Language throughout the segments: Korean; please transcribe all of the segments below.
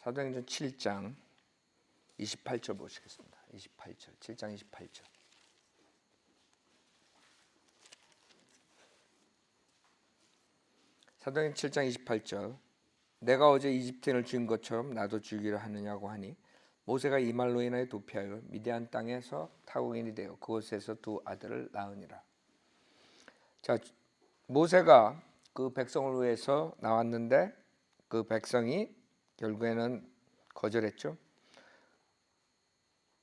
사도행전 7장 28절 보시겠습니다. 28절, 7장 28절. 사도행전 7장 28절. 내가 어제 이집트인을 죽인 것처럼 나도 죽이려 하느냐고 하니 모세가 이 말로 인하여 도피하여 미디안 땅에서 타국인이 되어 그곳에서 두 아들을 낳으니라. 자, 모세가 그 백성을 위해서 나왔는데 그 백성이 결국에는 거절했죠.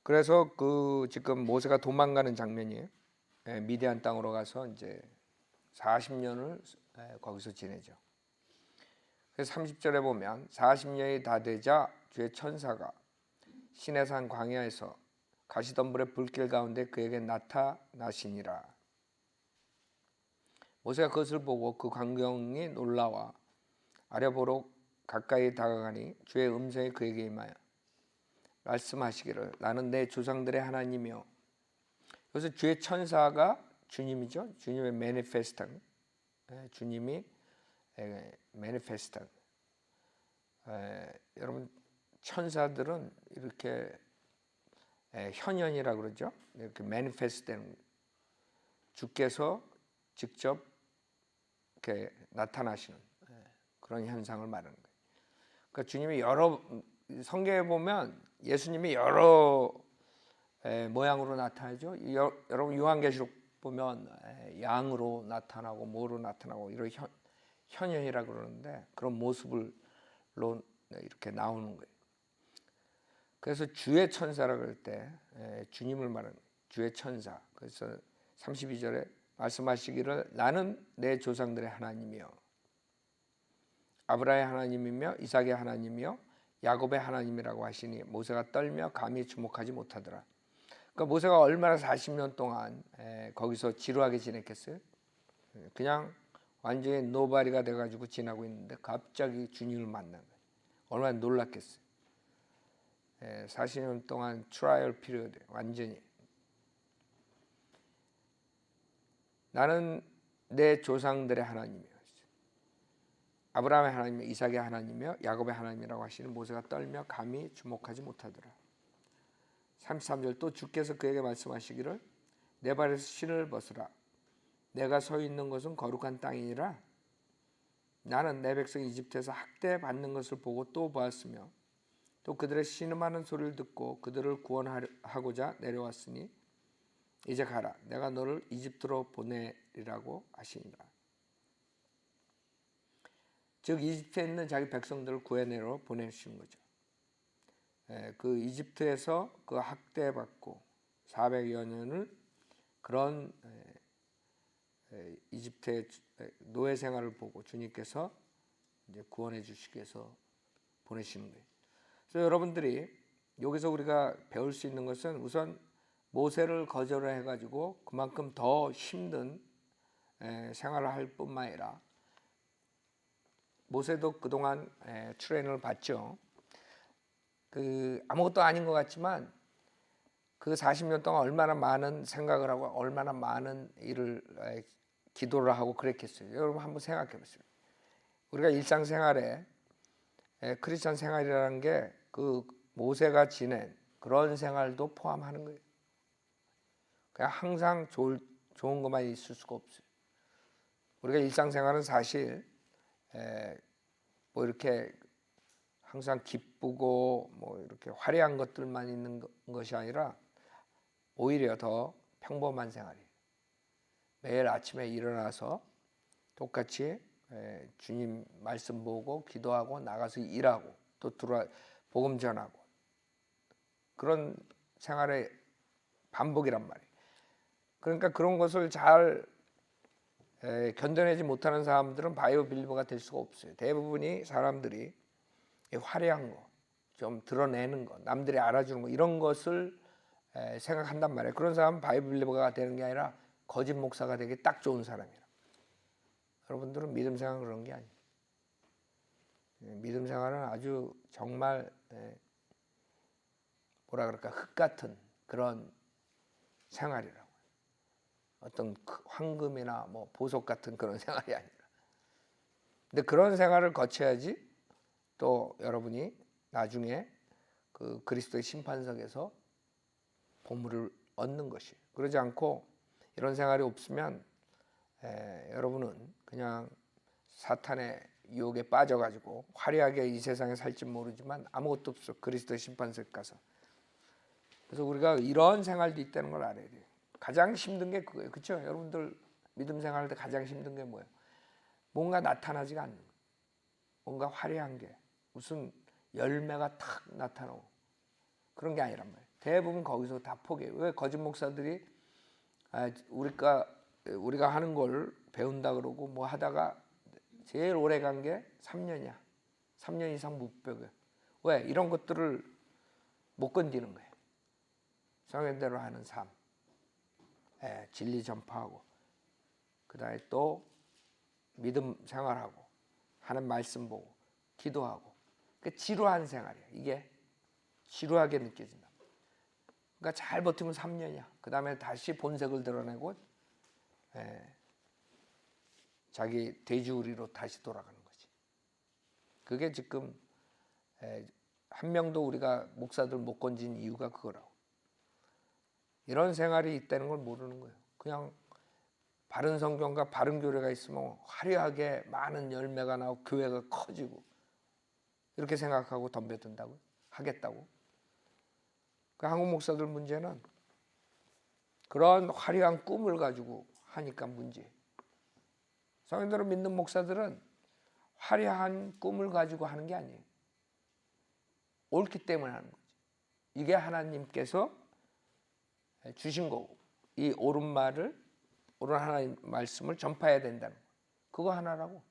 그래서 그 지금 모세가 도망가는 장면이에요. 미디안 땅으로 가서 이제 40년을 거기서 지내죠. 그래서 30절에 보면 40년이 다 되자 주의 천사가 시내산 광야에서 가시덤불의 불길 가운데 그에게 나타나시니라. 모세가 그것을 보고 그 광경이 놀라와 아뢰보러 가까이 다가가니 주의 음성이 그에게 임하여 말씀하시기를 나는 내 조상들의 하나님이요. 여기서 주의 천사가 주님이죠. 주님의 매니페스트, 주님이 매니페스트. 여러분 천사들은 이렇게 현현이라 그러죠. 이렇게 매니페스트되는 주께서 직접 이렇게 나타나시는 그런 현상을 말하는 거예요. 그러니까 주님이 여러 성경에 보면 예수님이 여러 모양으로 나타나죠. 여러분 요한계시록 보면 양으로 나타나고 뭐로 나타나고 이런 현현이라 그러는데 그런 모습으로 이렇게 나오는 거예요. 그래서 주의 천사라 그럴 때 주님을 말하는 주의 천사. 그래서 32절에 말씀하시기를 나는 내 조상들의 하나님이요 아브라함의 하나님이며 이삭의 하나님이요 야곱의 하나님이라고 하시니 모세가 떨며 감히 주목하지 못하더라. 그러니까 모세가 얼마나 40년 동안 거기서 지루하게 지냈겠어요? 그냥 완전히 노바리가 돼가지고 지나고 있는데 갑자기 주님을 만난 거예요. 얼마나 놀랐겠어요. 40년 동안 트라이얼 피리어드 완전히. 나는 내 조상들의 하나님이요 아브라함의 하나님이며 이삭의 하나님이며 야곱의 하나님이라고 하시는 모세가 떨며 감히 주목하지 못하더라. 33절 또 주께서 그에게 말씀하시기를 내 발에서 신을 벗으라. 내가 서 있는 것은 거룩한 땅이니라. 나는 내 백성 이집트에서 학대받는 것을 보고 또 보았으며 또 그들의 신음하는 소리를 듣고 그들을 구원하고자 내려왔으니 이제 가라. 내가 너를 이집트로 보내리라고 하시니라. 즉 이집트에 있는 자기 백성들을 구해내러 보내신 거죠. 그 이집트에서 그 학대받고 400여 년을 그런 이집트의 노예 생활을 보고 주님께서 이제 구원해 주시기 위해서 보내시는 거예요. 그래서 여러분들이 여기서 우리가 배울 수 있는 것은 우선 모세를 거절을 해가지고 그만큼 더 힘든 생활을 할 뿐만 아니라 모세도 그동안 트레이닝을 받죠. 그 아무것도 아닌 것 같지만 그 40년 동안 얼마나 많은 생각을 하고 얼마나 많은 일을 기도를 하고 그랬겠어요. 여러분 한번 생각해 보세요. 우리가 일상생활에 크리스천 생활이라는 게 그 모세가 지낸 그런 생활도 포함하는 거예요. 그냥 항상 좋은 것만 있을 수가 없어요. 우리가 일상생활은 사실 뭐 이렇게 항상 기쁘고 뭐 이렇게 화려한 것들만 있는 것이 아니라 오히려 더 평범한 생활이에요. 매일 아침에 일어나서 똑같이 주님 말씀 보고 기도하고 나가서 일하고 또 들어와 복음 전하고 그런 생활의 반복이란 말이에요. 그러니까 그런 것을 잘 견뎌내지 못하는 사람들은 바이오 빌리버가 될 수가 없어요. 대부분이 사람들이 화려한 거, 좀 드러내는 거, 남들이 알아주는 거 이런 것을 생각한단 말이에요. 그런 사람은 바이오 빌리버가 되는 게 아니라 거짓 목사가 되기 딱 좋은 사람이에요. 여러분들은 믿음 생활은 그런 게 아니에요. 믿음 생활은 아주 정말 뭐라 그럴까 흙 같은 그런 생활이라고. 어떤 황금이나 뭐 보석 같은 그런 생활이 아니라. 근데 그런 생활을 거쳐야지 또 여러분이 나중에 그 그리스도의 심판석에서 보물을 얻는 것이. 그러지 않고 이런 생활이 없으면 여러분은 그냥 사탄의 유혹에 빠져가지고 화려하게 이 세상에 살지 모르지만 아무것도 없어. 그리스도의 심판석 가서. 그래서 우리가 이런 생활도 있다는 걸 알아야 돼요. 가장 힘든 게 그거예요. 그렇죠? 여러분들 믿음 생활할 때 가장 힘든 게 뭐예요? 뭔가 나타나지가 않는 거예요. 뭔가 화려한 게 무슨 열매가 탁 나타나고 그런 게 아니란 말이에요. 대부분 거기서 다 포기해요. 왜 거짓 목사들이 우리가 하는 걸 배운다 그러고 뭐 하다가 제일 오래 간 게 3년이야. 3년 이상 못 배워요. 왜? 이런 것들을 못 건드리는 거예요. 성현대로 하는 삶, 진리 전파하고, 그 다음에 또 믿음 생활하고, 하는 말씀 보고, 기도하고, 그 지루한 생활이야. 이게 지루하게 느껴진다. 그러니까 잘 버티면 3년이야. 그 다음에 다시 본색을 드러내고 자기 돼지우리로 다시 돌아가는 거지. 그게 지금 한 명도 우리가 목사들 못 건진 이유가 그거라고. 이런 생활이 있다는 걸 모르는 거예요. 그냥 바른 성경과 바른 교회가 있으면 화려하게 많은 열매가 나고 교회가 커지고 이렇게 생각하고 덤벼든다고 하겠다고. 그 한국 목사들 문제는 그런 화려한 꿈을 가지고 하니까 문제. 성인들을 믿는 목사들은 화려한 꿈을 가지고 하는 게 아니에요. 옳기 때문에 하는 거지. 이게 하나님께서 주신 거고, 이 옳은 말을, 옳은 하나님 말씀을 전파해야 된다는 거. 그거 하나라고.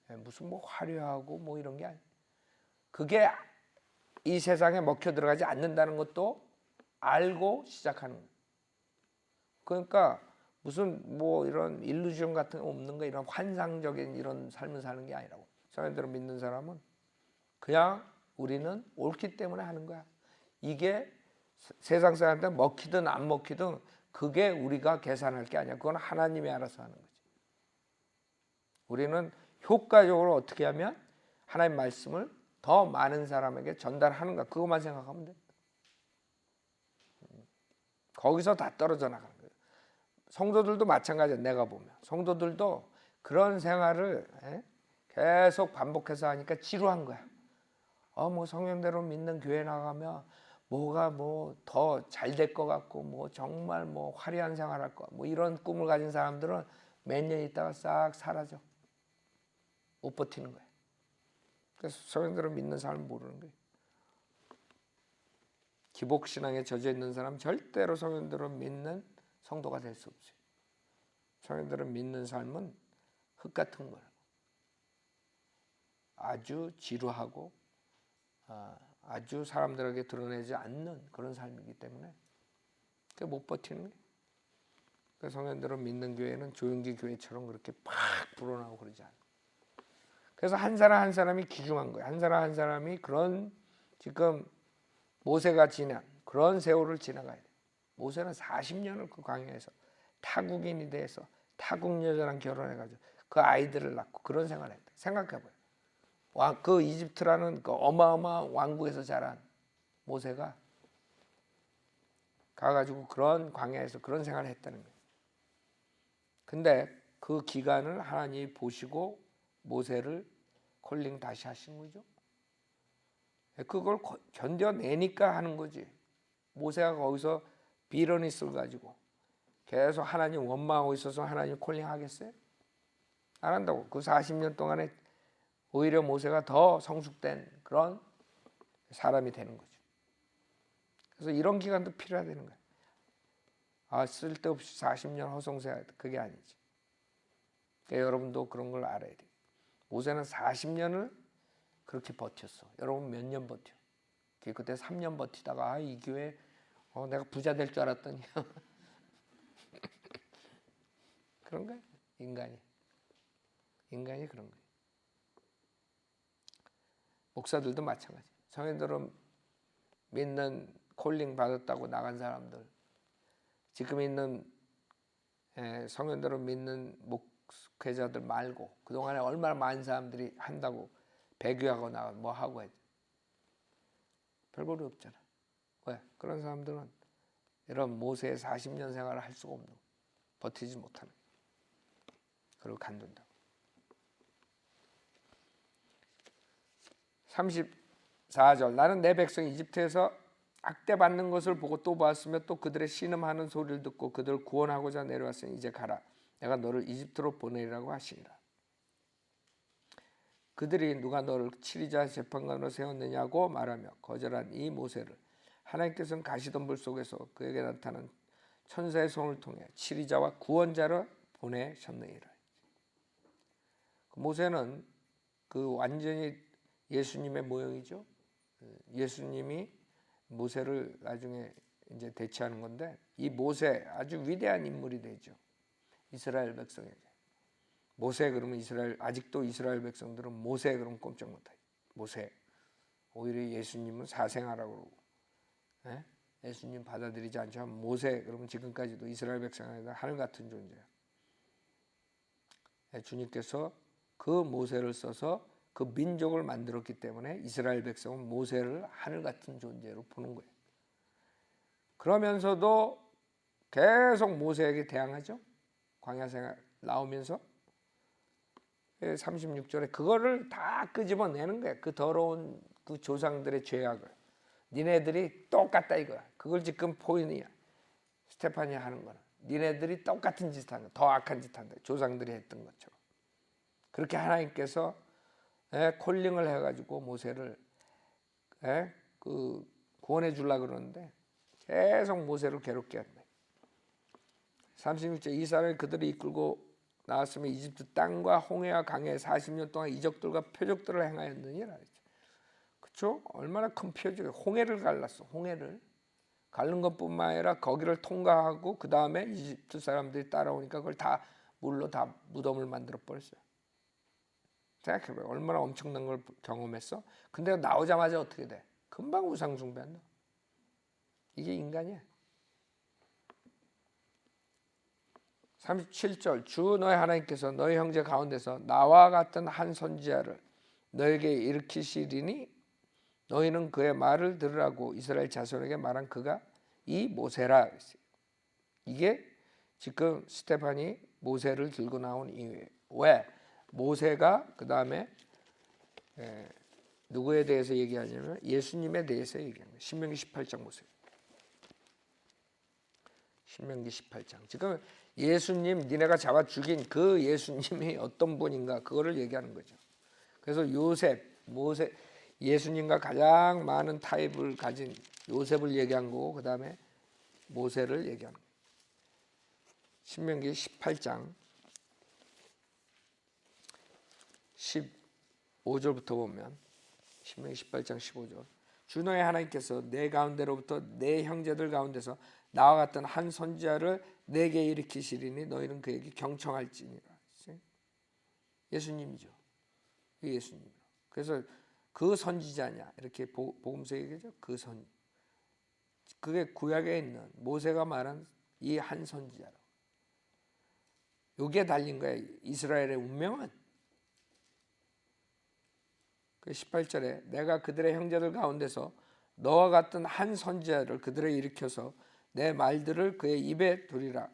무슨 뭐 화려하고 뭐 이런 게 아니에요. 그게 이 세상에 먹혀 들어가지 않는다는 것도 알고 시작하는 거예요. 그러니까 무슨 뭐 이런 일루전 같은 거 없는 거, 이런 환상적인 이런 삶을 사는 게 아니라고. 성현대로 믿는 사람은 그냥 우리는 옳기 때문에 하는 거야. 이게 세상 사람한테 먹히든 안 먹히든 그게 우리가 계산할 게 아니야. 그건 하나님이 알아서 하는 거지. 우리는 효과적으로 어떻게 하면 하나님 말씀을 더 많은 사람에게 전달하는가, 그것만 생각하면 돼. 거기서 다 떨어져 나가는 거예요. 성도들도 마찬가지야. 내가 보면 성도들도 그런 생활을 계속 반복해서 하니까 지루한 거야. 뭐 성령대로 믿는 교회 나가면 뭐가 뭐 더 잘 될 것 같고 뭐 정말 뭐 화려한 생활할 거, 뭐 이런 꿈을 가진 사람들은 몇 년 있다가 싹 사라져. 못 버티는 거야. 그래서 성령대로 믿는 사람은 모르는 거예요. 기복신앙에 젖어 있는 사람 절대로 성령대로 믿는 성도가 될 수 없어요. 성령대로 믿는 삶은 흙 같은 거예요. 아주 지루하고 아주 사람들에게 드러내지 않는 그런 삶이기 때문에 못 버티는 거예요. 그 성현대로 믿는 교회는 조용기 교회처럼 그렇게 팍 불어나고 그러지 않아요. 그래서 한 사람 한 사람이 귀중한 거예요. 한 사람 한 사람이 그런 지금 모세가 지난 그런 세월을 지나가야 돼요. 모세는 40년을 그 광야에서 타국인이 돼서 타국 여자랑 결혼해가지고 그 아이들을 낳고 그런 생활을 했다. 생각해봐요. 그 이집트라는 그 어마어마한 왕국에서 자란 모세가 가가지고 그런 광야에서 그런 생활을 했다는 거예요. 근데 그 기간을 하나님이 보시고 모세를 콜링 다시 하신 거죠. 그걸 견뎌내니까 하는 거지. 모세가 거기서 비러니스를 가지고 계속 하나님 원망하고 있어서 하나님 콜링 하겠어요? 안 한다고. 그 40년 동안에 오히려 모세가 더 성숙된 그런 사람이 되는 거죠. 그래서 이런 기간도 필요하다는 거예요. 쓸데없이 40년 허송세야, 그게 아니지. 그러니까 여러분도 그런 걸 알아야 돼요. 모세는 40년을 그렇게 버텼어. 여러분 몇 년 버텨? 그때 3년 버티다가 이 교회 내가 부자 될 줄 알았더니 그런 거예요. 인간이 그런 거예요. 목사들도 마찬가지. 성인들은 믿는 콜링 받았다고 나간 사람들, 지금 있는 성인들은 믿는 목회자들 말고 그동안에 얼마나 많은 사람들이 한다고 배교하고 나가 뭐 하고 했죠. 별볼이 없잖아. 왜? 그런 사람들은 이런 모세의 40년 생활을 할 수가 없는 거야. 버티지 못하는 거야. 그리고 간둔다. 34절 나는 내 백성이 이집트에서 학대받는 것을 보고 또 보았으며 또 그들의 신음하는 소리를 듣고 그들을 구원하고자 내려왔으니 이제 가라. 내가 너를 이집트로 보내리라고 하시니라. 그들이 누가 너를 치리자 재판관으로 세웠느냐고 말하며 거절한 이 모세를 하나님께서는 가시덤불 속에서 그에게 나타난 천사의 손을 통해 치리자와 구원자로 보내셨느니라. 모세는 그 완전히 예수님의 모형이죠. 예수님이 모세를 나중에 이제 대체하는 건데 이 모세 아주 위대한 인물이 되죠. 이스라엘 백성에게. 모세 그러면 아직도 이스라엘 백성들은 모세 그러면 꼼짝 못해요. 모세. 오히려 예수님은 사생아라고 그러고, 예수님 받아들이지 않지만 모세 그러면 지금까지도 이스라엘 백성에게 하늘 같은 존재예요. 주님께서 그 모세를 써서 그 민족을 만들었기 때문에 이스라엘 백성은 모세를 하늘 같은 존재로 보는 거예요. 그러면서도 계속 모세에게 대항하죠. 광야 생활 나오면서 36절에 그거를 다 끄집어내는 거예요. 그 더러운 그 조상들의 죄악을. 니네들이 똑같다 이거야. 그걸 지금 포인이야. 스테파니 하는 거는. 니네들이 똑같은 짓 하는 거야. 더 악한 짓 한다. 조상들이 했던 것처럼. 그렇게 하나님께서 콜링을 해가지고 모세를 구원해 주려고 그러는데 계속 모세를 괴롭게 한다. 36절 이 사람이 그들을 이끌고 나왔으면 이집트 땅과 홍해와 강에 40년 동안 이적들과 표적들을 행하였느니라. 그렇죠? 얼마나 큰 표적이에요. 홍해를 갈랐어. 홍해를 갈른 것뿐만 아니라 거기를 통과하고 그 다음에 이집트 사람들이 따라오니까 그걸 다 물로 다 무덤을 만들어 버렸어요. 생각해봐요. 얼마나 엄청난 걸 경험했어? 근데 나오자마자 어떻게 돼? 금방 우상 숭배한다. 이게 인간이야. 37절 주 너의 하나님께서 너희 형제 가운데서 나와 같은 한 선지자를 너에게 일으키시리니 너희는 그의 말을 들으라고 이스라엘 자손에게 말한 그가 이 모세라. 이게 지금 스테판이 모세를 들고 나온 이유예요. 왜? 모세가 그 다음에 누구에 대해서 얘기하냐면 예수님에 대해서 얘기합니다. 신명기 18장 보세요. 신명기 18장. 지금 예수님 니네가 잡아 죽인 그 예수님이 어떤 분인가 그거를 얘기하는 거죠. 그래서 요셉, 모세, 예수님과 가장 많은 타입을 가진 요셉을 얘기한 거고 그 다음에 모세를 얘기하는 거예요. 신명기 18장 15절부터 보면 신명기 18장 15절 주 너의 하나님께서 내 가운데로부터 내 형제들 가운데서 나와 같은 한 선지자를 내게 일으키시리니 너희는 그에게 경청할지니라. 예수님이죠. 예수님. 그래서 그 선지자냐 이렇게 복음서 얘기하죠. 그게 구약에 있는 모세가 말한 이 한 선지자로. 여기에 달린 거예요. 이스라엘의 운명은. 그 18절에 내가 그들의 형제들 가운데서 너와 같은 한 선지자를 그들에 일으켜서 내 말들을 그의 입에 두리라.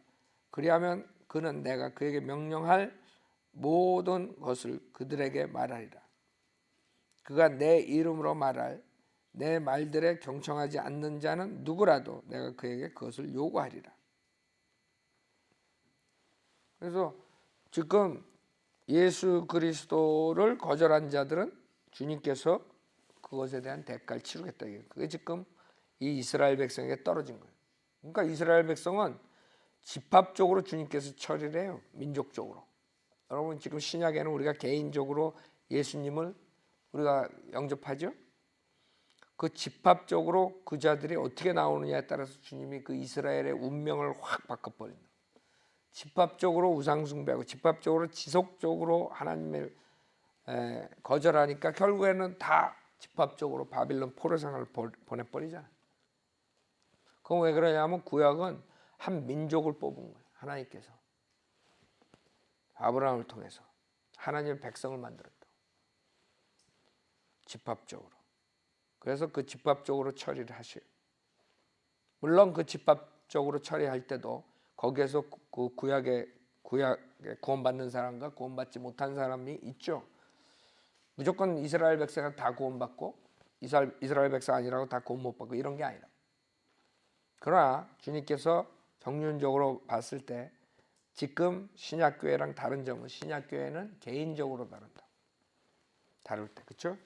그리하면 그는 내가 그에게 명령할 모든 것을 그들에게 말하리라. 그가 내 이름으로 말할 내 말들에 경청하지 않는 자는 누구라도 내가 그에게 그것을 요구하리라. 그래서 지금 예수 그리스도를 거절한 자들은 주님께서 그것에 대한 대가를 치르겠다. 그게 지금 이 이스라엘 백성에게 떨어진 거예요. 그러니까 이스라엘 백성은 집합적으로 주님께서 처리를 해요. 민족적으로. 여러분 지금 신약에는 우리가 개인적으로 예수님을 우리가 영접하죠. 그 집합적으로 그 자들이 어떻게 나오느냐에 따라서 주님이 그 이스라엘의 운명을 확 바꿔버린다. 집합적으로 우상숭배하고 집합적으로 지속적으로 하나님을 거절하니까 결국에는 다 집합적으로 바빌론 포로상을 보내버리잖아. 그건 왜 그러냐면 구약은 한 민족을 뽑은 거예요. 하나님께서 아브라함을 통해서 하나님의 백성을 만들었다. 집합적으로. 그래서 그 집합적으로 처리를 하셔요. 물론 그 집합적으로 처리할 때도 거기에서 그 구약에 구원받는 사람과 구원받지 못한 사람이 있죠. 무조건 이스라엘 백성은 다 구원받고 이스라엘 백성 아니라고 다 구원 못 받고 이런 게 아니라. 그러나 주님께서 정륜적으로 봤을 때 지금 신약교회랑 다른 점은 신약교회는 개인적으로 다룬다. 다룰 때, 그렇죠?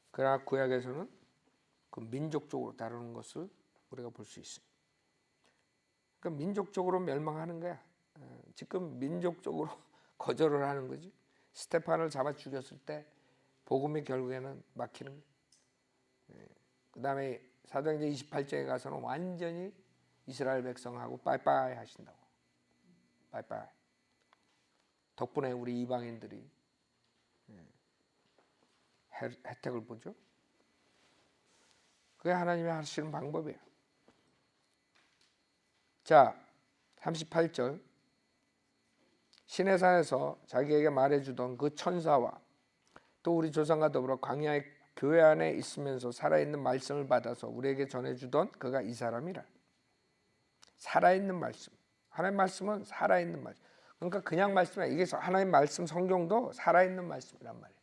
그러나 구약에서는 그 민족적으로 다루는 것을 우리가 볼 수 있어요. 그러니까 민족적으로 멸망하는 거야. 지금 민족적으로 거절을 하는 거지. 스테판을 잡아 죽였을 때 복음이 결국에는 막히는 거예요. 그 다음에 사도행전 28장에 가서는 완전히 이스라엘 백성하고 빠이빠이 하신다고. 빠이빠이. 덕분에 우리 이방인들이 혜택을 보죠. 그게 하나님이 하시는 방법이에요. 자, 38절. 시내산에서 자기에게 말해주던 그 천사와 또 우리 조상과 더불어 광야의 교회 안에 있으면서 살아있는 말씀을 받아서 우리에게 전해주던 그가 이 사람이라. 살아있는 말씀. 하나님의 말씀은 살아있는 말씀. 그러니까 그냥 말씀이야. 이게 하나님의 말씀 성경도 살아있는 말씀이란 말이에요.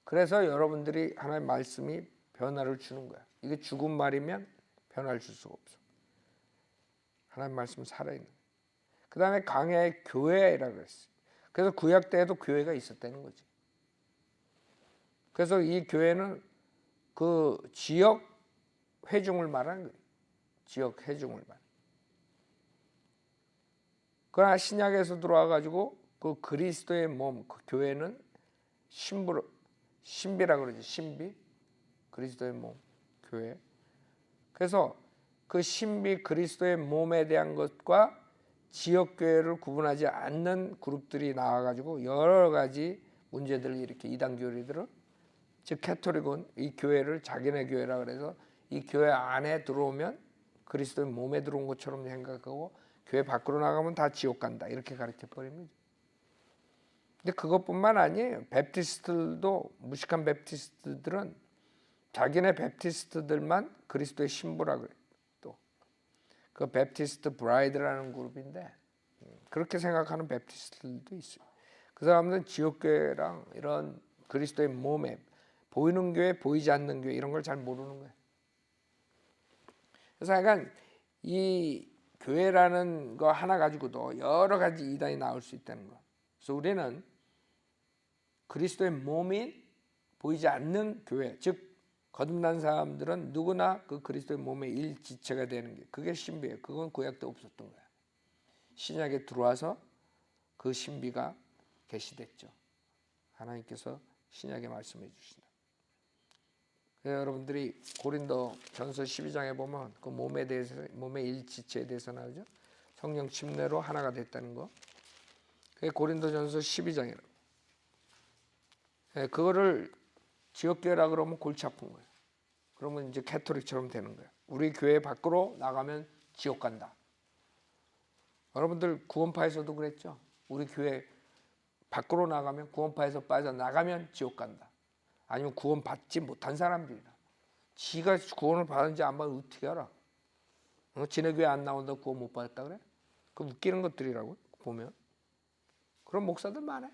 그래서 여러분들이 하나님의 말씀이 변화를 주는 거야. 이게 죽은 말이면 변화를 줄 수가 없어. 하나님의 말씀은 살아있는 거야. 그 다음에 광야의 교회라고 했어요. 그래서 구약 때에도 교회가 있었다는 거지. 그래서 이 교회는 그 지역 회중을 말하는 거예요. 지역 회중을 말하는. 그러나 신약에서 들어와가지고 그 그리스도의 몸, 그 교회는 신비라 그러지. 신비, 그리스도의 몸, 교회. 그래서 그 신비 그리스도의 몸에 대한 것과 지역 교회를 구분하지 않는 그룹들이 나와가지고 여러 가지 문제들을 이렇게 이단 교리들을, 즉 캐토릭은 이 교회를 자기네 교회라 그래서 이 교회 안에 들어오면 그리스도의 몸에 들어온 것처럼 생각하고 교회 밖으로 나가면 다 지옥 간다 이렇게 가르쳐 버립니다. 근데 그것뿐만 아니에요. 베프티스트들도, 무식한 베프티스트들은 자기네 베프티스트들만 그리스도의 신부라 그래요. 또 그 베프티스트 브라이드라는 그룹인데 그렇게 생각하는 베프티스트들도 있어요. 그 사람들은 지옥교회랑 이런 그리스도의 몸에 보이는 교회, 보이지 않는 교회 이런 걸 잘 모르는 거예요. 그래서 약간 이 교회라는 거 하나 가지고도 여러 가지 이단이 나올 수 있다는 거. 그래서 우리는 그리스도의 몸인 보이지 않는 교회, 즉 거듭난 사람들은 누구나 그 그리스도의 몸의 일지체가 되는 게 그게 신비예요. 그건 구약 때 없었던 거야. 신약에 들어와서 그 신비가 계시됐죠. 하나님께서 신약에 말씀해 주신다. 그래서 여러분들이 고린도전서 12장에 보면 그 몸에 대해서, 몸의 일지체에 대해서 나오죠. 성령 침례로 하나가 됐다는 거. 그게 고린도전서 12장이라고. 그거를 지역교회라 그러면 골치 아픈 거예요. 그러면 이제 캐토릭처럼 되는 거예요. 우리 교회 밖으로 나가면 지옥 간다. 여러분들 구원파에서도 그랬죠. 우리 교회 밖으로 나가면, 구원파에서 빠져나가면 지옥 간다. 아니면 구원 받지 못한 사람들이라. 지가 구원을 받은지 안 받은지 어떻게 알아? 지네 교회 안 나온다고 구원 못 받았다 그래? 그 웃기는 것들이라고 보면. 그런 목사들 많아요.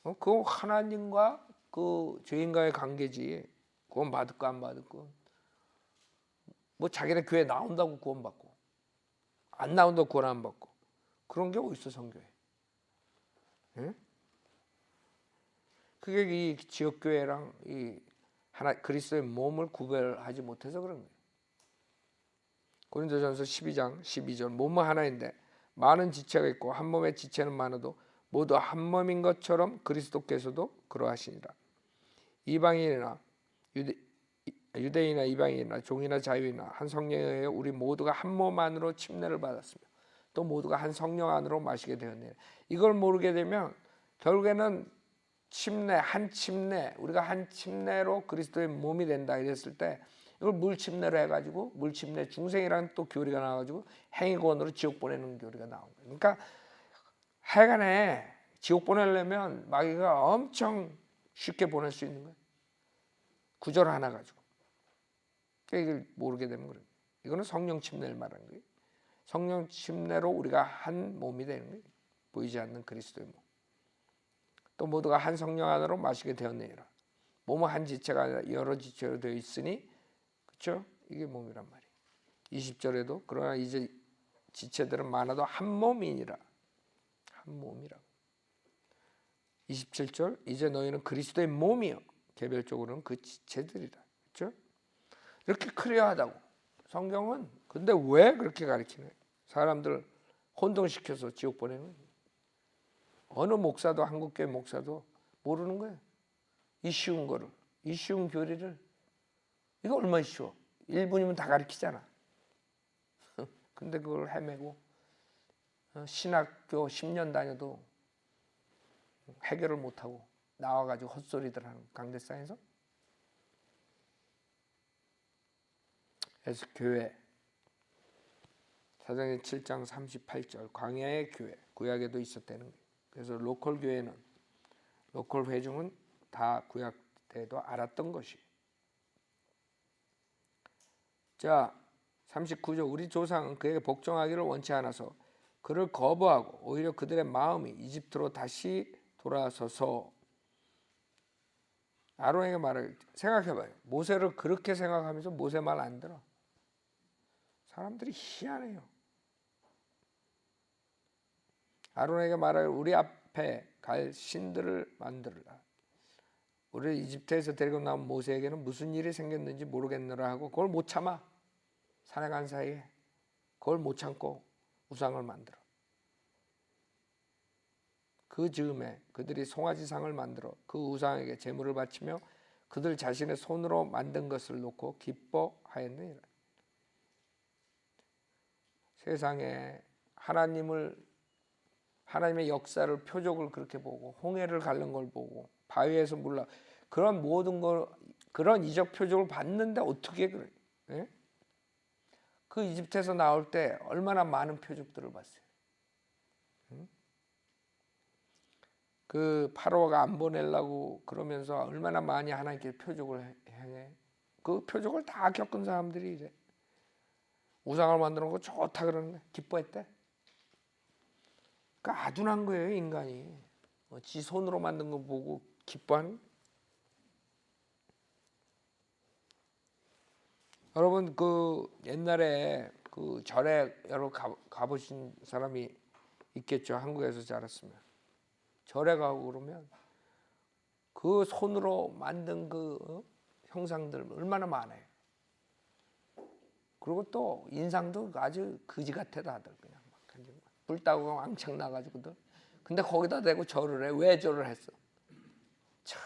그거 하나님과 그 죄인과의 관계지. 구원 받을까 안 받을까. 뭐 자기네 교회 나온다고 구원 받고 안 나온다고 구원 안 받고 그런 게 어딨어 성경에. 예? 그게 이 지역교회랑 이 하나 그리스도의 몸을 구별하지 못해서 그런 거예요. 고린도전서 12장 12절 몸은 하나인데 많은 지체가 있고 한 몸의 지체는 많아도 모두 한 몸인 것처럼 그리스도께서도 그러하시니라. 이방인이나 유대인이나 이방인이나 종이나 자유이나 한 성령에 의해 우리 모두가 한 몸 안으로 침례를 받았으며 또 모두가 한 성령 안으로 마시게 되었네. 이걸 모르게 되면 결국에는 한 침례, 우리가 한 침례로 그리스도의 몸이 된다 이랬을 때 이걸 물 침례로 해가지고 물 침례 중생이라는 또 교리가 나와가지고 행위권으로 지옥 보내는 교리가 나온 거예요. 그러니까 하여간에 지옥 보내려면 마귀가 엄청 쉽게 보낼 수 있는 거예요. 구절 하나 가지고. 이걸 모르게 되면 그래요. 이거는 성령 침례를 말하는 거예요. 성령 침례로 우리가 한 몸이 되는 거예요. 보이지 않는 그리스도의 몸. 또 모두가 한 성령 안으로 마시게 되었느니라. 몸은 한 지체가 아니라 여러 지체로 되어 있으니, 그렇죠? 이게 몸이란 말이에요. 20절에도 그러나 이제 지체들은 많아도 한 몸이니라. 한 몸이라고. 27절 이제 너희는 그리스도의 몸이요 개별적으로는 그 지체들이라. 그렇죠? 이렇게 클리어하다고 성경은. 근데 왜 그렇게 가르치는 거예요? 사람들 혼동시켜서 지옥 보내는 거예요. 어느 목사도, 한국교회 목사도 모르는 거예요. 이 쉬운 거를, 이 쉬운 교리를. 이거 얼마나 쉬워. 1분이면 다 가르치잖아. 근데 그걸 헤매고 신학교 10년 다녀도 해결을 못하고 나와가지고 헛소리들 하는 강대상에서. 그래서 교회, 사도행전 7장 38절 광야의 교회, 구약에도 있었다는 거예요. 그래서 로컬 교회는, 로컬 회중은 다 구약 때도 알았던 것이. 자, 39절 우리 조상은 그에게 복종하기를 원치 않아서 그를 거부하고 오히려 그들의 마음이 이집트로 다시 돌아서서. 아론에게 말을 생각해봐요. 모세를 그렇게 생각하면서 모세 말 안 들어. 사람들이 희한해요. 아론에게 말하길 우리 앞에 갈 신들을 만들라. 우리를 이집트에서 데리고 나온 모세에게는 무슨 일이 생겼는지 모르겠노라 하고 그걸 못 참아. 산에 간 사이에 그걸 못 참고 우상을 만들어. 그 즈음에 그들이 송아지상을 만들어 그 우상에게 제물을 바치며 그들 자신의 손으로 만든 것을 놓고 기뻐하였느니라. 세상에 하나님의 역사를, 표적을 그렇게 보고 홍해를 가른 걸 보고 바위에서 물러 그런 모든 걸, 그런 이적 표적을 봤는데 어떻게 그래? 예? 그 이집트에서 나올 때 얼마나 많은 표적들을 봤어요. 그 파로가 안 보내려고 그러면서 얼마나 많이 하나님께 표적을 행해. 그 표적을 다 겪은 사람들이 이제 우상을 만드는 거 좋다 그러는데 기뻐했대. 그러니까 아둔한 거예요, 인간이. 지 손으로 만든 거 보고 기뻐하는. 여러분 그 옛날에 그 절에 여러 가보신 사람이 있겠죠. 한국에서 자랐으면. 절에 가고 그러면 그 손으로 만든 그 형상들 얼마나 많아요. 그리고 또 인상도 아주 그지 같아 다들. 그냥 불 따고 왕창 나가지고들. 근데 거기다 대고 절을 해. 왜 절을 했어? 참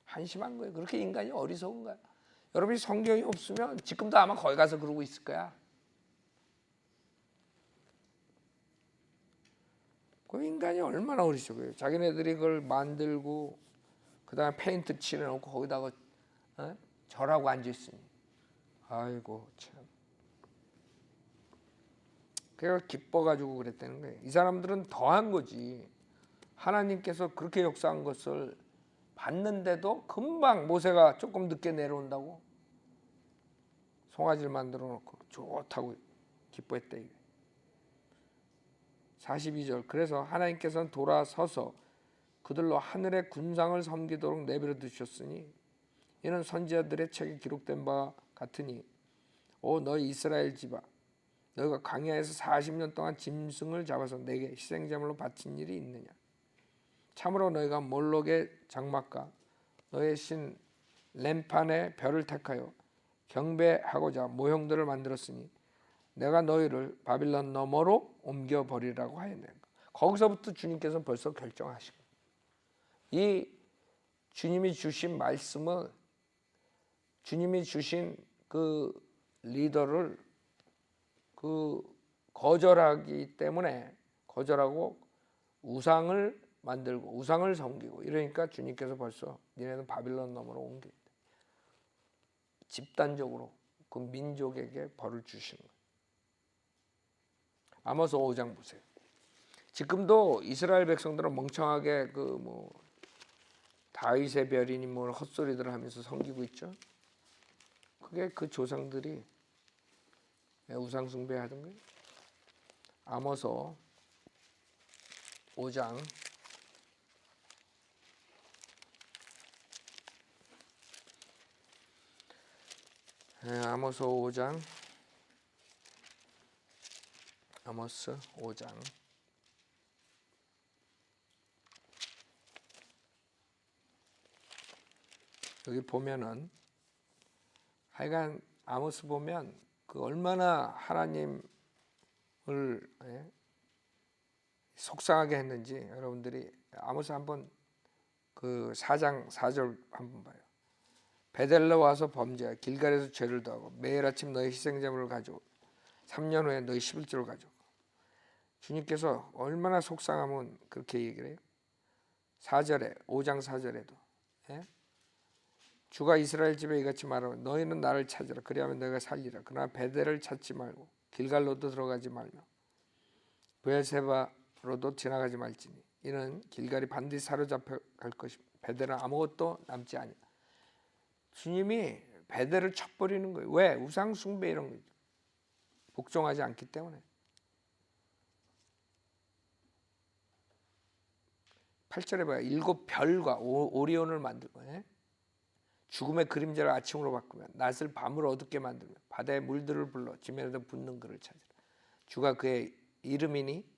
한심한 거예요. 그렇게 인간이 어리석은 거야. 여러분이 성경이 없으면 지금도 아마 거기 가서 그러고 있을 거야. 그 인간이 얼마나 어리석어요. 자기네들이 그걸 만들고 그 다음에 페인트 칠해놓고 거기다가 절하고 앉아있으니. 아이고 참. 그래서 기뻐가지고 그랬다는 거예요. 이 사람들은 더한 거지. 하나님께서 그렇게 역사한 것을 봤는데도 금방 모세가 조금 늦게 내려온다고 송아지를 만들어 놓고 좋다고 기뻐했다 이게. 42절 그래서 하나님께서는 돌아서서 그들로 하늘의 군상을 섬기도록 내버려 두셨으니 이는 선지자들의 책에 기록된 바 같으니 오 너희 이스라엘 집아 너희가 광야에서 40년 동안 짐승을 잡아서 내게 희생제물로 바친 일이 있느냐. 참으로 너희가 몰록의 장막과 너의 신 램판의 별을 택하여 경배하고자 모형들을 만들었으니 내가 너희를 바빌론 너머로 옮겨버리라고 하였네. 거기서부터 주님께서 벌써 결정하시고 이 주님이 주신 말씀은 주님이 주신 그 리더를 그 거절하기 때문에 거절하고 우상을 만들고 우상을 섬기고 이러니까 주님께서 벌써 니네는 바빌론 너머로 옮겨 집단적으로 그 민족에게 벌을 주시는 거예요. 아모스 5장 보세요. 지금도 이스라엘 백성들은 멍청하게 그 뭐 다윗의 별이니 뭐 헛소리들 하면서 섬기고 있죠. 그게 그 조상들이 우상 숭배하던 거예요. 아모스 5장 아모스 5장 여기 보면은 하여간 아모스 보면 그 얼마나 하나님을 속상하게 했는지 여러분들이 아모스 한번 그 4장 4절 한번 봐요. 베델로 와서 범죄하 길갈에서 죄를 더하고 매일 아침 너희 희생제물을 가져오 3년 후에 너희 11조를 가져오. 주님께서 얼마나 속상하면 그렇게 얘기를 해요. 4절에 5장 4절에도 주가 이스라엘 집에 이같이 말하며 너희는 나를 찾으라 그리하면 내가 살리라. 그러나 베델을 찾지 말고 길갈로도 들어가지 말며 브엘세바로도 지나가지 말지니 이는 길갈이 반드시 사로잡혀 갈 것이며 베델은 아무것도 남지 아니하. 주님이 베델을 쳐버리는 거예요. 왜? 우상 숭배 이런 거죠. 복종하지 않기 때문에. 8절에 봐요. 7별과 오리온을 만들고 죽음의 그림자를 아침으로 바꾸며 낮을 밤으로 어둡게 만들며 바다의 물들을 불러 지면에도 붙는 그를 찾으라. 주가 그의 이름이니.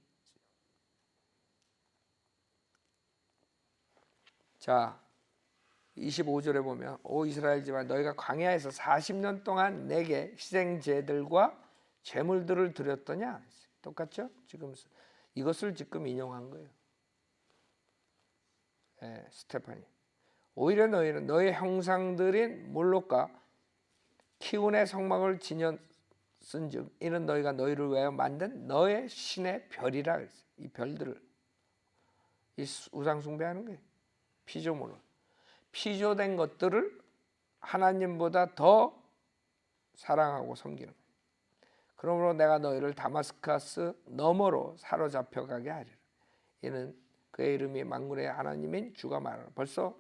자 25절에 보면 오 이스라엘 집아 너희가 광야에서 40년 동안 내게 희생제들과 제물들을 드렸더냐. 똑같죠? 지금 이것을 지금 인용한 거예요. 스테파니 오히려 너희는 너희 형상들인 몰록과 키운의 성막을 지녔은즉 이는 너희가 너희를 위하여 만든 너의 신의 별이라 그랬어요. 이 별들을 이 우상 숭배하는 거예요. 피조물을 피조된 것들을 하나님보다 더 사랑하고 섬기는 거예요. 그러므로 내가 너희를 다마스커스 너머로 사로잡혀 가게 하리라. 이는 그의 이름이 만군의 하나님인 주가 말하라. 벌써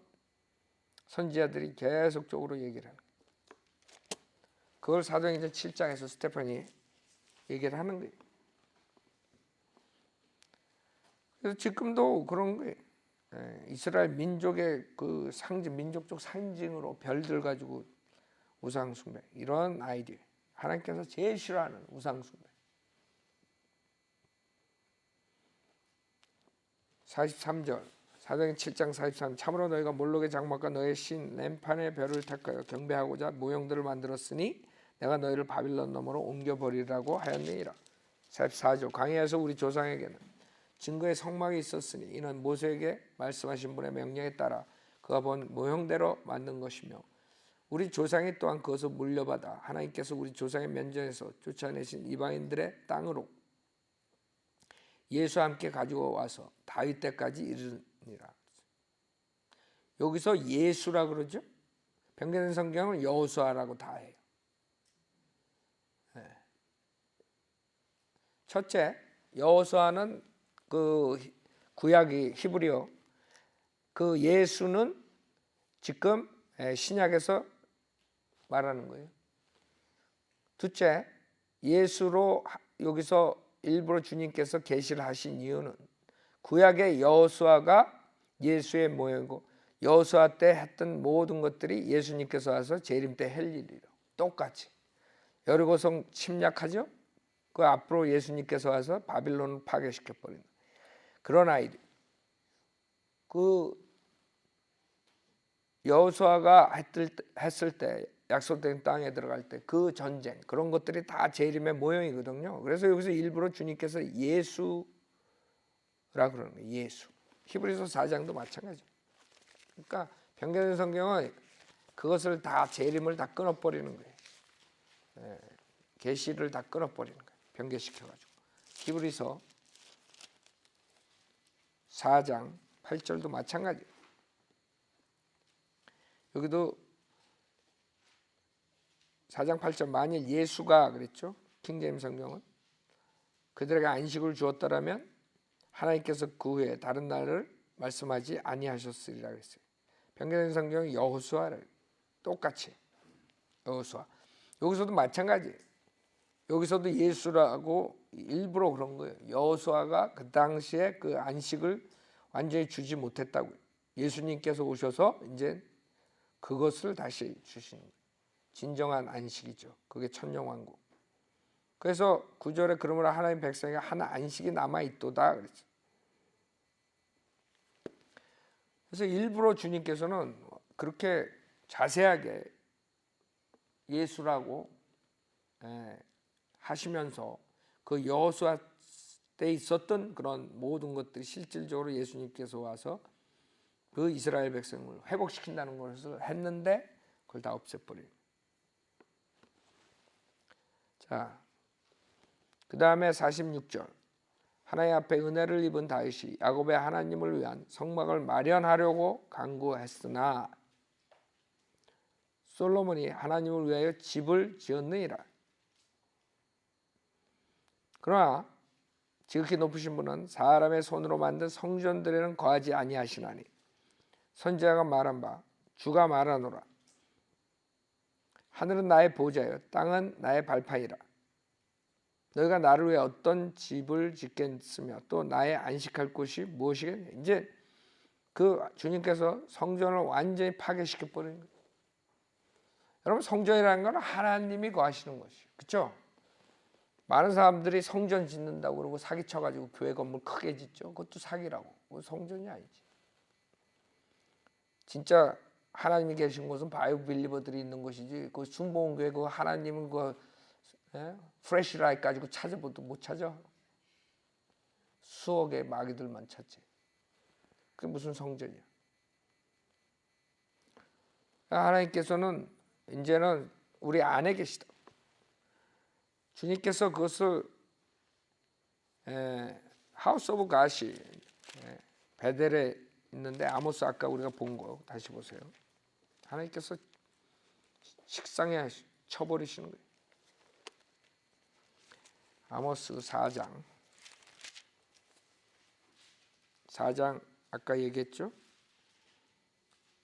선지자들이 계속적으로 얘기를 하는 거예요. 그걸 사도행전 7장에서 스테판이 얘기를 하는 거예요. 그래서 지금도 그런 거예요. 이스라엘 민족의 그 상징, 민족적 상징으로 별들 가지고 우상 숭배 이런 아이디어. 하나님께서 제일 싫어하는 우상 숭배. 43절 사도행전 7장 43 참으로 너희가 몰록의 장막과 너의 신 램판의 별을 택하여 경배하고자 모형들을 만들었으니 내가 너희를 바빌론 너머로 옮겨버리라고 하였느니라. 44절 광야에서 우리 조상에게는 증거의 성막이 있었으니 이는 모세에게 말씀하신 분의 명령에 따라 그가 본 모형대로 만든 것이며 우리 조상이 또한 그것을 물려받아 하나님께서 우리 조상의 면전에서 쫓아내신 이방인들의 땅으로 예수와 함께 가지고 와서 다윗 때까지 이르니라. 여기서 예수라 그러죠. 변경된 성경은 여호수아라고 다 해요. 첫째, 여호수아는 그 구약이 히브리어, 그 예수는 지금 신약에서 말하는 거예요. 둘째, 예수로 여기서 일부러 주님께서 계시를 하신 이유는 구약의 여호수아가 예수의 모형이고 여호수아 때 했던 모든 것들이 예수님께서 와서 재림 때 할 일이에요. 똑같이 여리고성 침략하죠. 그 앞으로 예수님께서 와서 바빌론을 파괴시켜 버린다. 그런 아이들. 그 여호수아가 했을 때 약속된 땅에 들어갈 때 그 전쟁 그런 것들이 다 재림의 모형이거든요. 그래서 여기서 일부러 주님께서 예수라 그러는 거예요. 예수. 히브리서 4장도 마찬가지. 그러니까 변경된 성경은 그것을 다 재림을 다 끊어버리는 거예요. 계시를 다 끊어버리는 거예요. 변개시켜가지고. 히브리서 4장 8절도 마찬가지. 여기도 4장 8절 만일 예수가 그랬죠. 킹제임스 성경은 그들에게 안식을 주었더라면 하나님께서 그 후에 다른 날을 말씀하지 아니하셨으리라 그랬어요. 변경된 성경은 여호수아를 똑같이 여호수아. 여기서도 마찬가지. 여기서도 예수라고 일부러 그런 거예요. 여호수아가 그 당시에 그 안식을 완전히 주지 못했다고요. 예수님께서 오셔서 이제 그것을 다시 주시는 거예요. 진정한 안식이죠. 그게 천년왕국. 그래서 9절에 그러므로 하나님 백성에게 한 안식이 남아 있도다 그랬죠. 그래서 일부러 주님께서는 그렇게 자세하게 예수라고 하시면서 그 여호수아 때 있었던 그런 모든 것들이 실질적으로 예수님께서 와서 그 이스라엘 백성을 회복시킨다는 것을 했는데 그걸 다 없애버려요. 자, 그 다음에 46절 하나님 앞에 은혜를 입은 다윗이 야곱의 하나님을 위한 성막을 마련하려고 간구했으나 솔로몬이 하나님을 위하여 집을 지었느니라. 그러나 지극히 높으신 분은 사람의 손으로 만든 성전들에는 거하지 아니하시나니 선지자가 말한 바 주가 말하노라. 하늘은 나의 보좌요 땅은 나의 발판이라. 너희가 나를 위해 어떤 집을 짓겠으며 또 나의 안식할 곳이 무엇이겠냐. 이제 그 주님께서 성전을 완전히 파괴시켜 버린 거예요. 여러분 성전이라는 건 하나님이 거하시는 것이에요. 그렇죠? 많은 사람들이 성전 짓는다고 그러고 사기쳐가지고 교회 건물 크게 짓죠. 그것도 사기라고. 그건 성전이 아니지. 진짜 하나님이 계신 곳은 바이오 빌리버들이 있는 곳이지. 그 순복음교회 그 하나님은 그 프레시라이트 가지고 찾아봐도 못 찾아. 수억의 마귀들만 찾지. 그게 무슨 성전이야. 하나님께서는 이제는 우리 안에 계시다. 주님께서 그것을 하우스 오브 갓이 베델에 있는데 아모스 아까 우리가 본 거 다시 보세요. 하나님께서 식상에 쳐버리시는 거예요. 아모스 4장 아까 얘기했죠.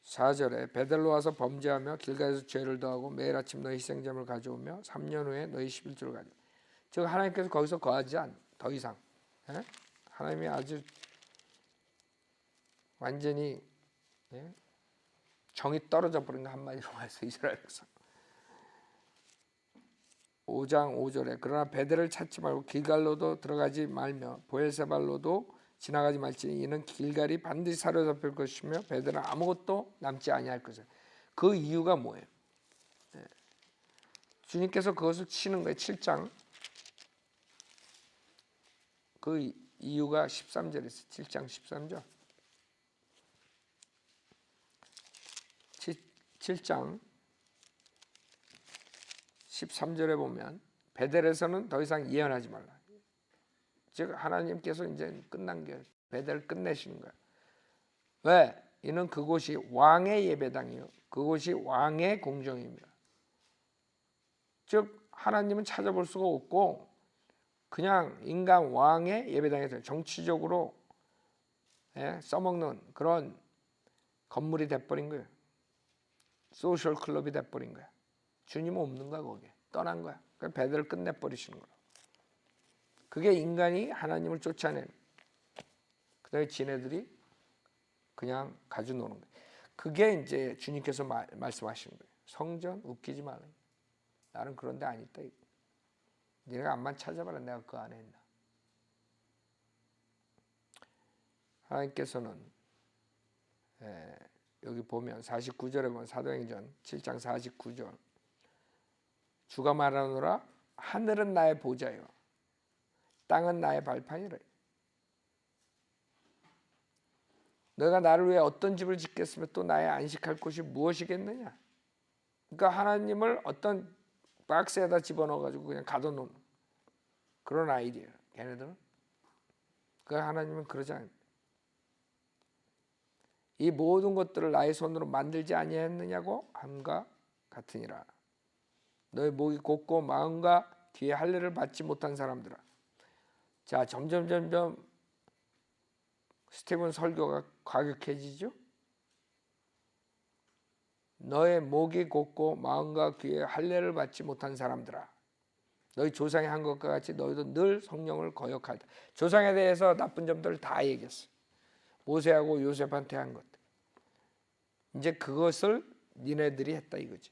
4절에 베델로 와서 범죄하며 길가에서 죄를 더하고 매일 아침 너희 희생제물을 가져오며 3년 후에 너희 11조를 가져. 즉 하나님께서 거기서 거하지 않. 더 이상 하나님이 아주 완전히 정이 떨어져 버린 거 한마디로 말해서 이스라엘 백성. 5장 5절에 그러나 베델을 찾지 말고 길갈로도 들어가지 말며 보엘세발로도 지나가지 말지니 이는 길갈이 반드시 사로잡힐 것이며 베델은 아무것도 남지 아니할 것이다. 그 이유가 뭐예요? 주님께서 그것을 치는 거예요. 7장. 그 이유가 13절에 있어요. 7장 13절. 7장 13절에 보면 베델에서는 더 이상 예언하지 말라. 즉 하나님께서 이제 끝난 게 베델을 끝내시는 거야. 왜? 이는 그곳이 왕의 예배당이요 그곳이 왕의 공정입니다. 즉 하나님은 찾아볼 수가 없고 그냥 인간 왕의 예배당에서 정치적으로 써먹는 그런 건물이 돼버린 거예요. 소셜 클럽이 돼버린 거야. 주님은 없는 거야. 거기에 떠난 거야. 그러니까 베델을 끝내버리시는 거야. 그게 인간이 하나님을 쫓아내는. 그다음에 지네들이 그냥 가지고 노는 거예요. 그게 이제 주님께서 말씀하시는 거예요. 성전 웃기지 말라. 나는 그런 데 안 있다. 네가 암만 찾아봐라. 내가 그 안에 있나. 하나님께서는 여기 보면 49절에 보면 사도행전 7장 49절 주가 말하노라 하늘은 나의 보좌요 땅은 나의 발판이라. 너가 나를 위해 어떤 집을 짓겠으며 또 나의 안식할 곳이 무엇이겠느냐. 그러니까 하나님을 어떤 박스에다 집어넣어가지고 그냥 가둬놓는 그런 아이디어예요. 걔네들은. 그러니까 하나님은 그러지 않아요. 이 모든 것들을 나의 손으로 만들지 아니했느냐고 함과 같으니라. 너의 목이 곧고 마음과 뒤에 할례를 받지 못한 사람들아. 자, 점점 스티븐 설교가 과격해지죠. 너의 목이 곧고 마음과 귀에 할례를 받지 못한 사람들아, 너희 조상이 한 것과 같이 너희도 늘 성령을 거역하다. 조상에 대해서 나쁜 점들을 다 얘기했어. 모세하고 요셉한테 한 것. 이제 그것을 니네들이 했다 이거지.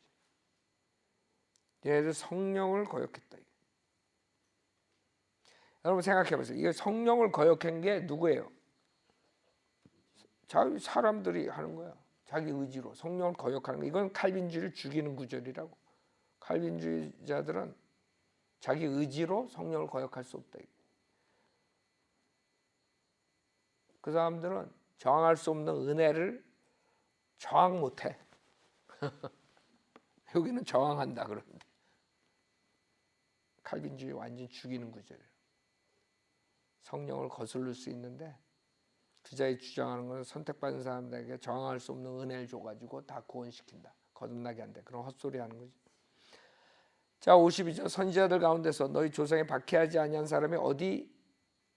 니네들 성령을 거역했다. 여러분 생각해 보세요. 이게 성령을 거역한 게 누구예요? 자기 사람들이 하는 거야. 자기 의지로 성령을 거역하는 거. 이건 칼빈주의를 죽이는 구절이라고. 칼빈주의자들은 자기 의지로 성령을 거역할 수 없다. 그 사람들은 저항할 수 없는 은혜를 저항 못해. 여기는 저항한다 그러는데 칼빈주의 완전 죽이는 구절이에요. 성령을 거슬릴 수 있는데 주자의 주장하는 것은 선택받은 사람들에게 저항할 수 없는 은혜를 줘가지고 다 구원시킨다. 거듭나게 한다. 그런 헛소리 하는 거지. 자, 52절. 선지자들 가운데서 너희 조상에 박해하지 아니한 사람이 어디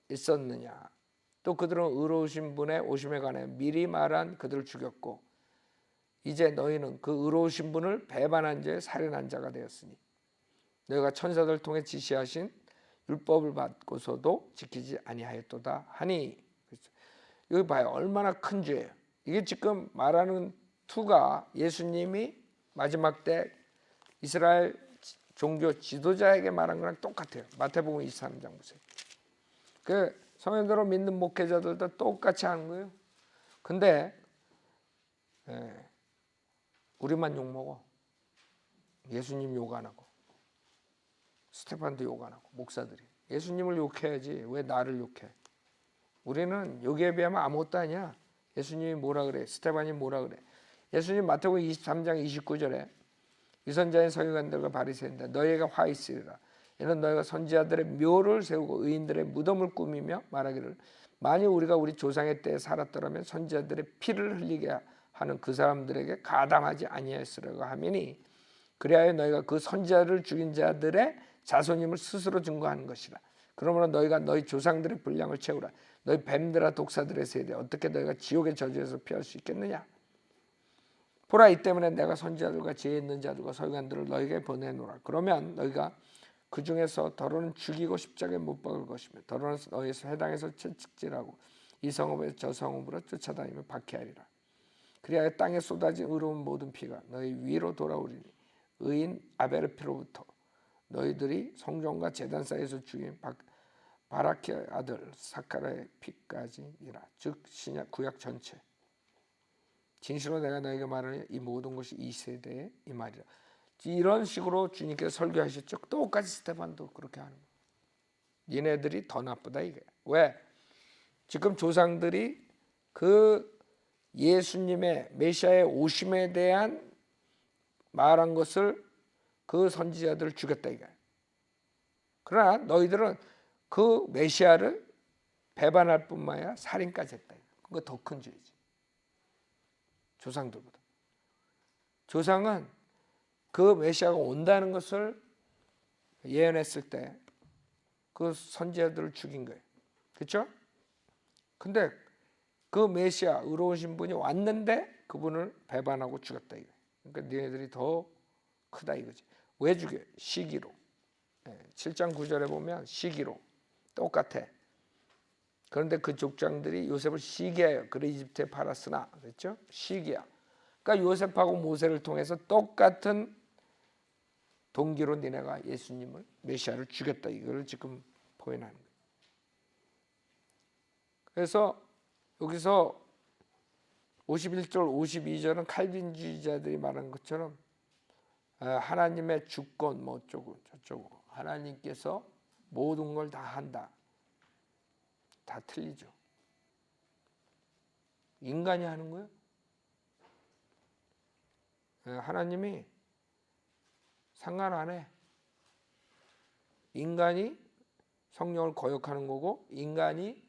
있었느냐. 또 그들은 의로우신 분의 오심에 관해 미리 말한 그들을 죽였고 이제 너희는 그 의로우신 분을 배반한 죄에 살인한 자가 되었으니 너희가 천사들을 통해 지시하신 율법을 받고서도 지키지 아니하였도다 하니. 여기 봐요. 얼마나 큰 죄예요. 이게 지금 말하는 투가 예수님이 마지막 때 이스라엘 종교 지도자에게 말한 거랑 똑같아요. 마태복음 23장 보세요. 그 성현대로 믿는 목회자들도 똑같이 하는 거예요. 근데 우리만 욕먹어. 예수님 욕 안 하고 스테판도 욕 안 하고 목사들이. 예수님을 욕해야지 왜 나를 욕해. 우리는 여기에 비하면 아무것도 아니야. 예수님이 뭐라 그래? 스테반이 뭐라 그래? 예수님 마태복음 23장 29절에 위선자인 서기관들과 바리새인들 너희에게 화 있으리라. 이는 너희가 선지자들의 묘를 세우고 의인들의 무덤을 꾸미며 말하기를 만일 우리가 우리 조상의 때에 살았더라면 선지자들의 피를 흘리게 하는 그 사람들에게 가담하지 아니하였으리라고 하미니 그리하여 너희가 그 선지자를 죽인 자들의 자손임을 스스로 증거하는 것이라. 그러므로 너희가 너희 조상들의 분량을 채우라. 너희 뱀들아 독사들의 세대 어떻게 너희가 지옥의 저주에서 피할 수 있겠느냐. 보라 이 때문에 내가 선지자들과 지혜 있는 자들과 서기관들을 너희에게 보내노라. 그러면 너희가 그 중에서 더러는 죽이고 십자가에 못 박을 것이며 더러는 너희 회당에서 채찍질하고 이 성읍에서 저 성읍으로 쫓아다니며 박해하리라. 그리하여 땅에 쏟아진 의로운 모든 피가 너희 위로 돌아오리니 의인 아벨의 피로부터 너희들이 성전과 제단 사이에서 죽인 바라키의 아들 사카라의 피까지니라. 즉 신약 구약 전체. 진실로 내가 너에게 말하니 이 모든 것이 이 세대의 이 말이라. 이런 식으로 주님께서 설교하셨죠. 똑같이 스테반도 그렇게 하는 거예요. 얘네들이 더 나쁘다 이게. 왜? 지금 조상들이 그 예수님의 메시아의 오심에 대한 말한 것을 그 선지자들을 죽였다 이거예요. 그러나 너희들은 그 메시아를 배반할 뿐만 아니라 살인까지 했다. 그거 더 큰 죄지. 조상들보다. 조상은 그 메시아가 온다는 것을 예언했을 때 그 선지자들을 죽인 거예요. 그렇죠? 근데 그 메시아 의로우신 분이 왔는데 그분을 배반하고 죽였다 이거예요. 그러니까 너희들이 더 크다 이거지. 왜 죽여요? 시기로. 7장 9절에 보면 시기로 똑같아. 그런데 그 족장들이 요셉을 시기해요. 그래 이집트에 팔았으나 그렇죠? 시기야. 그러니까 요셉하고 모세를 통해서 똑같은 동기로 니네가 예수님을 메시아를 죽였다. 이걸 지금 표현하는 거예요. 그래서 여기서 51절 52절은 칼빈주의자들이 말한 것처럼 하나님의 주권 뭐 어쩌고 저쩌고 하나님께서 모든 걸 다 한다. 다 틀리죠. 인간이 하는 거예요. 하나님이 상관 안 해. 인간이 성령을 거역하는 거고 인간이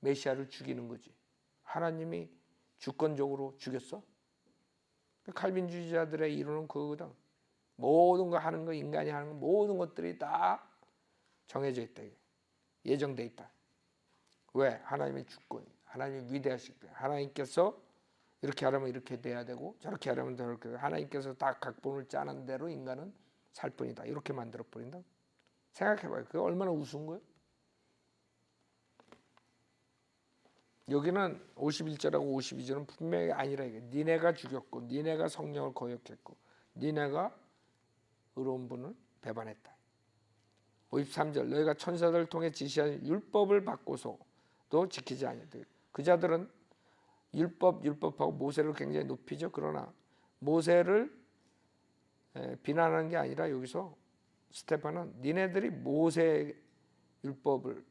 메시아를 죽이는 거지. 하나님이 주권적으로 죽였어? 칼빈주의자들의 이론은 그거거든. 모든 거 하는 거 인간이 하는 거 모든 것들이 다 정해져 있다. 예정돼 있다. 왜? 하나님의 주권, 하나님이 위대하시기 때문에 하나님께서 이렇게 하려면 이렇게 돼야 되고 저렇게 하려면 저렇게, 하나님께서 다 각본을 짜는 대로 인간은 살 뿐이다, 이렇게 만들어 버린다. 생각해봐요. 그게 얼마나 우스운 거예요? 여기는 51절하고 52절은 분명히 아니라 이게 니네가 죽였고 니네가 성령을 거역했고 니네가 의로운 분을 배반했다. 53절 너희가 천사들을 통해 지시한 율법을 받고서도 지키지 아니하다. 그 자들은 율법하고 모세를 굉장히 높이죠. 그러나 모세를 비난하는 게 아니라 여기서 스테반은 니네들이 모세 율법을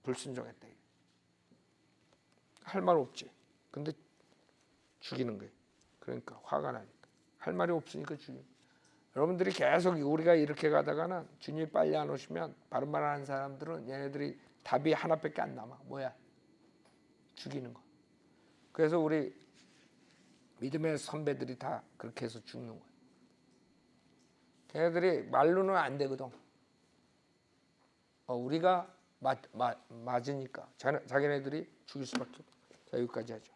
불순종했다. 할 말 없지. 근데 죽이는 거예요. 그러니까 화가 나니까. 할 말이 없으니까 죽이는 거예요. 여러분들이 계속 우리가 이렇게 가다가는 주님이 빨리 안 오시면 바른 말 하는 사람들은 얘네들이 답이 하나밖에 안 남아. 뭐야? 죽이는 거. 그래서 우리 믿음의 선배들이 다 그렇게 해서 죽는 거예요. 걔네들이 말로는 안 되거든. 우리가 맞으니까 자기네들이 죽일 수밖에 없어. 자, 여기까지 하죠.